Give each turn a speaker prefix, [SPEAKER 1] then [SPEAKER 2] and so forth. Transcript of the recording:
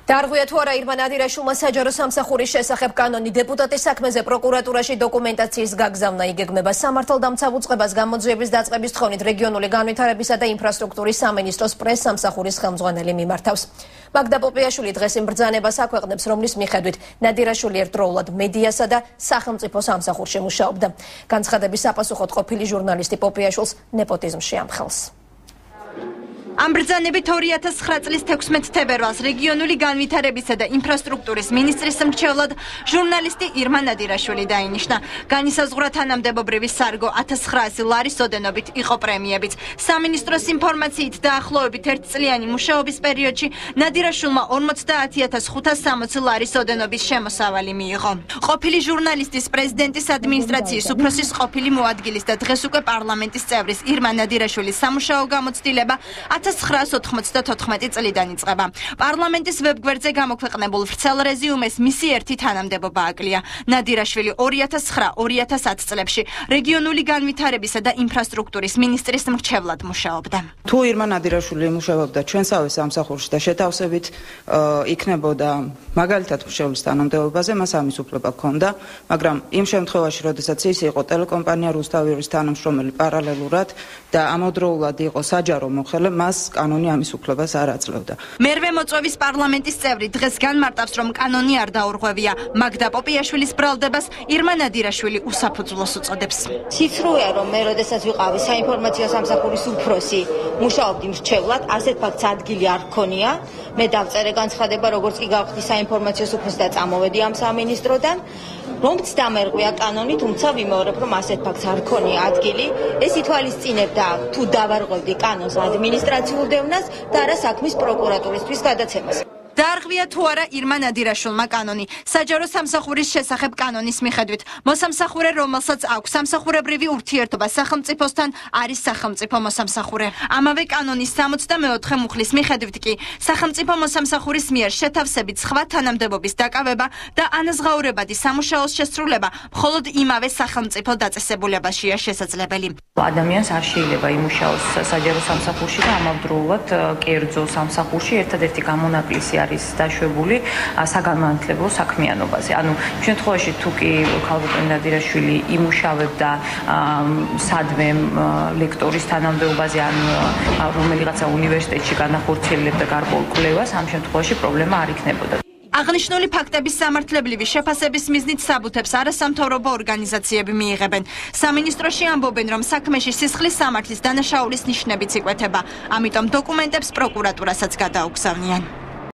[SPEAKER 1] Darguia თუ არა ირმა ნადირაშვილმა საჯარო სამსახურის შესახებ კანონი დეპუტატის საქმეზე პროკურატურაში დოკუმენტაციის გაგზავნა იგეგმება სამართალდამცავ უწყებას გამოძიების დაწყების თხოვნით რეგიონული განვითარებისა და ინფრასტრუქტურის სამინისტროს პრეს-სამსახურის ხელმძღვანელი მიმართავს. მაგდა პოპიაშვილი დღეს იმ ბრძანებას აქვეყნებს, რომლის მიხედვით ნადირაშვილი ერთდროულად მედიასა და სახელმწიფო სამსახურში მუშაობდა. განცხადების საპასუხოდ ყოფილი ჟურნალისტი პოპიაშვილს ნეპოტიზმში ამხელს.
[SPEAKER 2] Am ბრძანებით 2009 წლის 16 თებერვალს რეგიონული განვითარებისა და ინფრასტრუქტურის მინისტრის მრჩევლად ჟურნალისტი ირმა ნადირაშვილი დაინიშნა. განისაზღვრა თანამდებობრივი სარგო 1900 ლარის ოდენობით იყო პრემიებიც. სამინისტროს ინფორმაციით დაახლოებით ერთწლიანი მუშაობის პერიოდში ნადირაშვილმა 50560 ლარის ოდენობის შემოსავალი მიიღო. ყოფილი ჟურნალისტის პრეზიდენტის ადმინისტრაციის უფროსის ყოფილი მოადგილის და დღეს უკვე პარლამენტის წევრის ირმა ნადირაშვილის სამუშაო გამოცდილება 1994 წლიდან იწყება. პარლამენტის ვებგვერდზე გამოქვეყნებულ ვრცელ რეზიუმეს მისი ერთი თანამდებობა აკლია. ნადირაშვილი 2009-2010 წლებში რეგიონული განვითარებისა და ინფრასტრუქტურის მინისტრის მრჩევლად მუშაობდა.
[SPEAKER 3] თუ ირმა ნადირაშვილი მუშაობდა ჩვენსავე სამსახურში და შეთავსებით იქნებოდა მაგალითად მრჩევლის თანამდებობაზე, მას ამის უფლება ჰქონდა, მაგრამ იმ შემთხვევაში, როდესაც ის იყო ტელეკომპანია რუსთავის თანამშრომელი პარალელურად და ამავდროულად იყო საჯარო მოხელე, მას კანონი ამის უფლებას არ აძლევდა.
[SPEAKER 2] მერვე მოწვევის პარლამენტის წევრი დღეს განმარტავს, რომ კანონი არ დაურღვევია. მაგდა პოპიაშვილის ბრალდებას ირმა ნადირაშვილი უსაფუძვლოს უწოდებს.
[SPEAKER 4] ციცრუია, რომ მე როდესაც ვიყავი საინფორმაციო სამსახურის უფროსი, მუშაობდი მრჩევლად, ასეთ ფაქტს ადგილი არ ჰქონია. მე დავწერე განცხადება, როგორც კი გავხდი საინფორმაციო უფროსი და წამოვედი ამ სამინისტროდან. რომც დამერღვია კანონი, თუმცა ვიმეორებ, რომ ასეთ ფაქტს არ ჰქონია ადგილი. ეს ითვალისწინებდა თუ დავარღვევდი კანონს ადმინისტრაციულ დევნას და არა საქმის პროკურატურისთვის გადაცემას.
[SPEAKER 2] დაარღვია თუ არა ირმა ნადირაშვილმა კანონი. საჯარო სამსახურის შესახებ კანონის მიხედვით, მოსამსახურე, რომელსაც აქვს სამსახურებრივი ურთიერთობა სახელმწიფოსთან, არის სახელმწიფო მოსამსახურე. ამავე კანონის 64 მუხლის მიხედვით კი სახელმწიფო მოსამსახურის მიერ შეთავსებით სხვა თანამდებობის დაკავება და ანაზღაურებადი სამუშაოს შესრულება მხოლოდ იმავე სახელმწიფო დაწესებულებაშია შესაძლებელი.
[SPEAKER 5] ადამიანს არ შეიძლება იმუშაოს საჯარო სამსახურში და ამავდროულად კერძო სამსახურში ერთადერთი გამონაკლისი არის დაშვებული საგანმანათლებლო საქმიანობაზე. ანუ შემთხვევაში თუ კი ქალბატონი ნადირაშვილი იმუშავებდა სადმე ლექტორის თანამდებობაზე ან რომელიღაცა უნივერსიტეტში განახორციელებდა გარკვეულ კვლევას, ამ შემთხვევაში პრობლემა არ იქნებოდა.
[SPEAKER 2] აღნიშნული ფაქტების სამართლებრივი შეფასების მიზნით საბუთებს არასამთავრობო ორგანიზაციები მიიღებენ. სამინისტროში ამბობენ, რომ საქმეში სისხლის სამართლის დანაშაულის ნიშნებიც იკვეთება. ამიტომ დოკუმენტებს პროკურატურასაც გადაუგზავნიან.